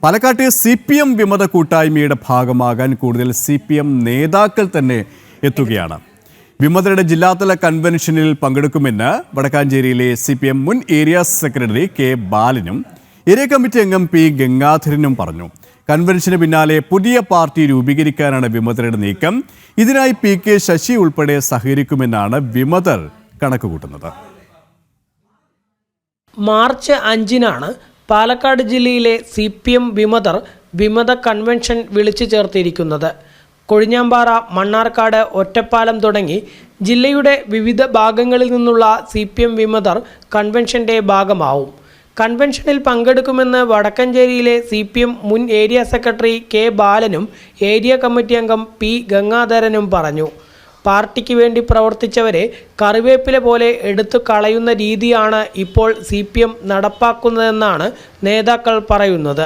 പാലക്കാട്ടെ CPM വിമത കൂട്ടായ്മയുടെ ഭാഗമാകാൻ കൂടുതൽ CPM നേതാക്കൾ തന്നെ എത്തുകയാണ്. വിമതരുടെ ജില്ലാതല കൺവെൻഷനിൽ പങ്കെടുക്കുമെന്ന് വടക്കാഞ്ചേരിയിലെ CPM മുൻ ഏരിയ സെക്രട്ടറി K ബാലനും ഏരിയ കമ്മിറ്റി അംഗം P ഗംഗാധരനും പറഞ്ഞു. കൺവെൻഷന് പിന്നാലെ പുതിയ പാർട്ടി രൂപീകരിക്കാനാണ് വിമതരുടെ നീക്കം. ഇതിനായി PK ശശി ഉൾപ്പെടെ സഹകരിക്കുമെന്നാണ് വിമതർ കണക്കുകൂട്ടുന്നത്. മാർച്ച് 5-നാണ് പാലക്കാട് ജില്ലയിലെ CPM വിമത കൺവെൻഷൻ വിളിച്ചു ചേർത്തിരിക്കുന്നത്. കൊഴിഞ്ഞാമ്പാറ, മണ്ണാർക്കാട്, ഒറ്റപ്പാലം തുടങ്ങി ജില്ലയുടെ വിവിധ ഭാഗങ്ങളിൽ നിന്നുള്ള CPM വിമതർ കൺവെൻഷൻ്റെ ഭാഗമാവും. കൺവെൻഷനിൽ പങ്കെടുക്കുമെന്ന് വടക്കഞ്ചേരിയിലെ CPM മുൻ ഏരിയ സെക്രട്ടറി K ബാലനും ഏരിയ കമ്മിറ്റി അംഗം P ഗംഗാധരനും പറഞ്ഞു. പാർട്ടിക്ക് വേണ്ടി പ്രവർത്തിച്ചവരെ കറിവേപ്പില പോലെ എടുത്തു കളയുന്ന രീതിയാണ് ഇപ്പോൾ CPM നടപ്പാക്കുന്നതെന്നാണ് നേതാക്കൾ പറയുന്നത്.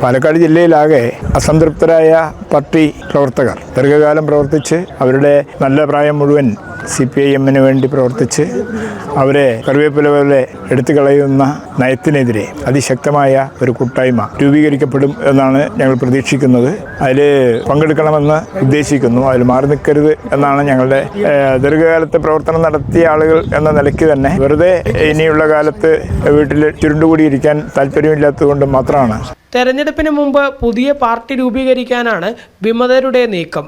പാലക്കാട് ജില്ലയിലാകെ അസംതൃപ്തരായ പാർട്ടി പ്രവർത്തകർ ദീർഘകാലം പ്രവർത്തിച്ച് അവരുടെ നല്ല പ്രായം മുഴുവൻ CPIM-ന് വേണ്ടി പ്രവർത്തിച്ച് അവരെ കറിവേപ്പില പോലെ എടുത്തു കളയുന്ന നയത്തിനെതിരെ അതിശക്തമായ ഒരു കൂട്ടായ്മ രൂപീകരിക്കപ്പെടും എന്നാണ് ഞങ്ങൾ പ്രതീക്ഷിക്കുന്നത്. അതിൽ പങ്കെടുക്കണമെന്ന് ഉദ്ദേശിക്കുന്നു. അതിൽ മാറി നിൽക്കരുത് എന്നാണ് ഞങ്ങളുടെ ദീർഘകാലത്തെ പ്രവർത്തനം നടത്തിയ ആളുകൾ എന്ന നിലയ്ക്ക് തന്നെ വെറുതെ ഇനിയുള്ള കാലത്ത് വീട്ടിൽ ചുരുണ്ടുകൂടിയിരിക്കാൻ താല്പര്യമില്ലാത്തതുകൊണ്ട് മാത്രമാണ്. തെരഞ്ഞെടുപ്പിന് മുമ്പ് പുതിയ പാർട്ടി രൂപീകരിക്കാനാണ് വിമതരുടെ നീക്കം.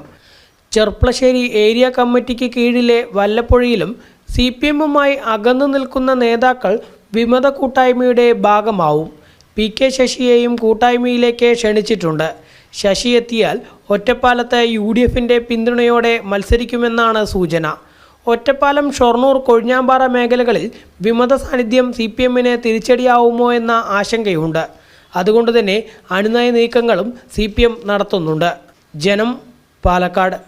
ചെർപ്പളശ്ശേരി ഏരിയ കമ്മിറ്റിക്ക് കീഴിലെ വല്ലപ്പുഴയിലും CPM-മായി അകന്നു നിൽക്കുന്ന നേതാക്കൾ വിമത കൂട്ടായ്മയുടെ ഭാഗമാവും. PK ശശിയെയും കൂട്ടായ്മയിലേക്ക് ക്ഷണിച്ചിട്ടുണ്ട്. ശശി എത്തിയാൽ ഒറ്റപ്പാലത്ത് UDF-ന്റെ പിന്തുണയോടെ മത്സരിക്കുമെന്നാണ് സൂചന. ഒറ്റപ്പാലം, ഷൊർണൂർ, കൊഴിഞ്ഞാമ്പാറ മേഖലകളിൽ വിമത സാന്നിധ്യം CPM-ന് തിരിച്ചടിയാവുമോ എന്ന ആശങ്കയുണ്ട്. അതുകൊണ്ട് തന്നെ അനുനയ നീക്കങ്ങളും CPM നടത്തുന്നുണ്ട്. ജനം, പാലക്കാട്.